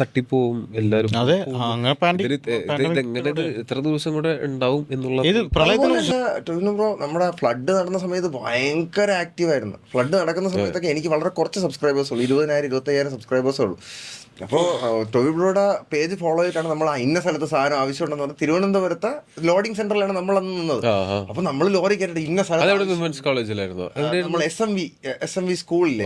തട്ടിപ്പോവും എല്ലാരും. അതെ, അങ്ങനെ ഇതെങ്ങനെ എത്ര ദിവസം കൂടെ ഉണ്ടാവും എന്നുള്ള ഇത് പ്രളയത്തിന് ടൊവിനോ ബ്രോ നമ്മുടെ ഫ്ലഡ് നടന്ന സമയത്ത് ഭയങ്കര ആക്റ്റീവ് ആയിരുന്നു. ഫ്ലഡ് നടക്കുന്ന സമയത്തൊക്കെ എനിക്ക് വളരെ കുറച്ച് സബ്സ്ക്രൈബേഴ്സ് ഉള്ളൂ, 20,000-25,000 സബ്സ്ക്രൈബേഴ്സേ ഉള്ളൂ. അപ്പോൾ ടൊവിനോ ബ്രോയുടെ പേജ് ഫോളോ ചെയ്തിട്ടാണ് നമ്മൾ ഇന്ന സ്ഥലത്ത് സാധനം ആവശ്യമുണ്ടെന്ന് പറഞ്ഞാൽ തിരുവനന്തപുരത്തെ ലോഡിംഗ് സെന്ററിലാണ് നമ്മൾ അന്ന് നിന്നത്. അപ്പൊ നമ്മൾ ലോറി കയറിയിട്ട് ഇന്ന സ്ഥലം കോളേജിലായിരുന്നു നമ്മൾ എസ് എം വി സ്കൂളിലെ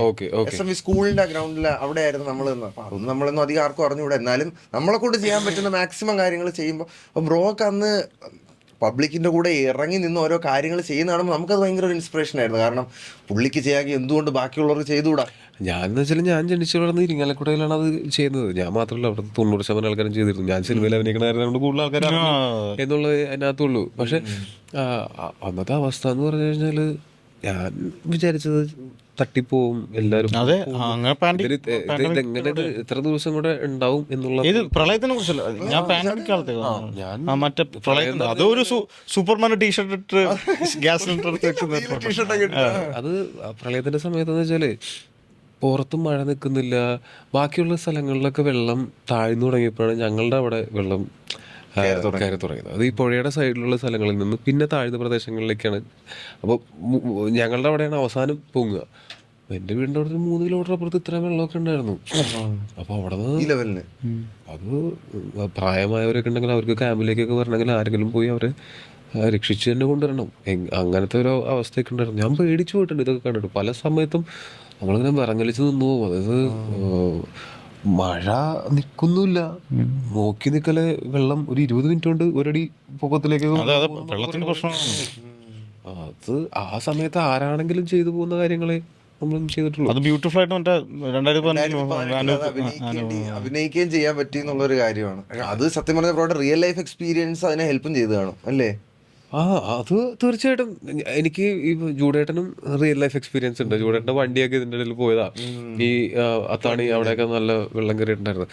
SMV സ്കൂളിന്റെ ഗ്രൗണ്ടിൽ അവിടെ ആയിരുന്നു നമ്മൾ നിന്ന്. അപ്പൊ അതൊന്നും നമ്മളൊന്നും അധികം ആർക്കും അറിഞ്ഞുകൂടെ, എന്നാലും നമ്മളെ കൊണ്ട് ചെയ്യാൻ പറ്റുന്ന മാക്സിമം കാര്യങ്ങൾ ചെയ്യുമ്പോൾ ബ്രോക്ക് അന്ന് പബ്ലിക്കിന്റെ കൂടെ ഇറങ്ങി നിന്ന് ഓരോ കാര്യങ്ങൾ ചെയ്യുന്ന കാണുമ്പോൾ നമുക്കത് ഭയങ്കര ഒരു ഇൻസ്പിറേഷൻ ആയിരുന്നു. കാരണം പുള്ളിക്ക് ചെയ്യാമെങ്കിൽ എന്തുകൊണ്ട് ബാക്കിയുള്ളവർക്ക് ചെയ്തുകൂടാ? ഞാൻ വെച്ചാൽ ഞാൻ ജനിച്ചു വളർന്ന് ഇരിങ്ങാലക്കുടയിലാണ് അത് ചെയ്യുന്നത്. ഞാൻ മാത്രമല്ല, അവിടെ 90% ആൾക്കാരും ചെയ്തിരുന്നു. ഞാൻ സിനിമയിൽ അഭിനയിക്കണമായിരുന്നു, കൂടുതൽ ആൾക്കാർ എന്നുള്ളത് അതിനകത്തുള്ളൂ. പക്ഷെ അന്നത്തെ അവസ്ഥ എന്ന് പറഞ്ഞു കഴിഞ്ഞാല് ഞാൻ വിചാരിച്ചത് തട്ടിപ്പോവും എല്ലാരും. അതെ, അങ്ങനെ ഇതെങ്ങനെ എത്ര ദിവസം കൂടെ ഉണ്ടാവും എന്നുള്ള ഇത് പ്രളയത്തിനെ കുറിച്ചല്ല. ഞാൻ പാൻഡമിക് കാലത്തേക്ക് മറ്റേ പ്രളയത്തിന് അത് ഒരു സൂപ്പർമാൻ ടീഷർട്ട് ഇട്ട് ഗ്യാസ് സിലിണ്ടർ അത് പ്രളയത്തിന്റെ സമയത്ത് എന്ന് വെച്ചാല് പുറത്തും മഴ നിൽക്കുന്നില്ല. ബാക്കിയുള്ള സ്ഥലങ്ങളിലൊക്കെ വെള്ളം താഴ്ന്നു തുടങ്ങിയപ്പോഴാണ് ഞങ്ങളുടെ അവിടെ വെള്ളം കയറി തുടങ്ങിയത്. അത് ഈ പുഴയുടെ സൈഡിലുള്ള സ്ഥലങ്ങളിൽ നിന്ന് പിന്നെ താഴ്ന്ന പ്രദേശങ്ങളിലേക്കാണ്. അപ്പോൾ ഞങ്ങളുടെ അവിടെയാണ് അവസാനം പൊങ്ങുക. എൻ്റെ വീടിൻ്റെ അവിടെ 3 കിലോമീറ്റർ അപ്പുറത്ത് ഇത്രയും വെള്ളമൊക്കെ ഉണ്ടായിരുന്നു. അപ്പോൾ അവിടെ നിന്ന് അത് പ്രായമായവരൊക്കെ ഉണ്ടെങ്കിൽ അവർക്ക് ക്യാമ്പിലേക്കൊക്കെ വരണമെങ്കിൽ ആരെങ്കിലും പോയി അവരെ രക്ഷിച്ച് തന്നെ കൊണ്ടുവരണം. അങ്ങനത്തെ ഒരു അവസ്ഥയൊക്കെ ഉണ്ടായിരുന്നു. ഞാൻ പേടിച്ചു പോയിട്ടുണ്ട് ഇതൊക്കെ കണ്ടിട്ട്. പല സമയത്തും നമ്മളിങ്ങനെ വിറങ്ങലിച്ച് നിന്നു പോകും. അതായത് മഴ നിൽക്കുന്നില്ല, നോക്കി നിൽക്കലെ വെള്ളം ഒരു 20 മിനിറ്റ് കൊണ്ട് ഒരടി പൊക്കത്തിലേക്ക്. വെള്ളത്തിന്റെ പ്രശ്നം അത് ആ സമയത്ത് ആരാണെങ്കിലും ചെയ്തു പോകുന്ന കാര്യങ്ങളെ നമ്മളും ചെയ്തിട്ടുള്ളൂ. അത് ബ്യൂട്ടിഫുൾ ആയിട്ട് മറ്റേ 2015 അഭിനയിക്കുകയും ചെയ്യാൻ പറ്റി എന്നുള്ളൊരു കാര്യമാണ്. അത് സത്യം പറഞ്ഞ ബ്രോയുടെ റിയൽ ലൈഫ് എക്സ്പീരിയൻസ് അതിനെ ഹെൽപ്പും ചെയ്ത് കാണും അല്ലേ? അത് തീർച്ചയായിട്ടും. എനിക്ക് ഈ ജൂഡേട്ടനും റിയൽ ലൈഫ് എക്സ്പീരിയൻസ് ഉണ്ട്. ജൂഡേട്ടൻ്റെ വണ്ടിയൊക്കെ ഇതിൻ്റെ ഇടയിൽ പോയതാ. ഈ അത്താണി അവിടെയൊക്കെ നല്ല വെള്ളം കയറിയിട്ടുണ്ടായിരുന്നു.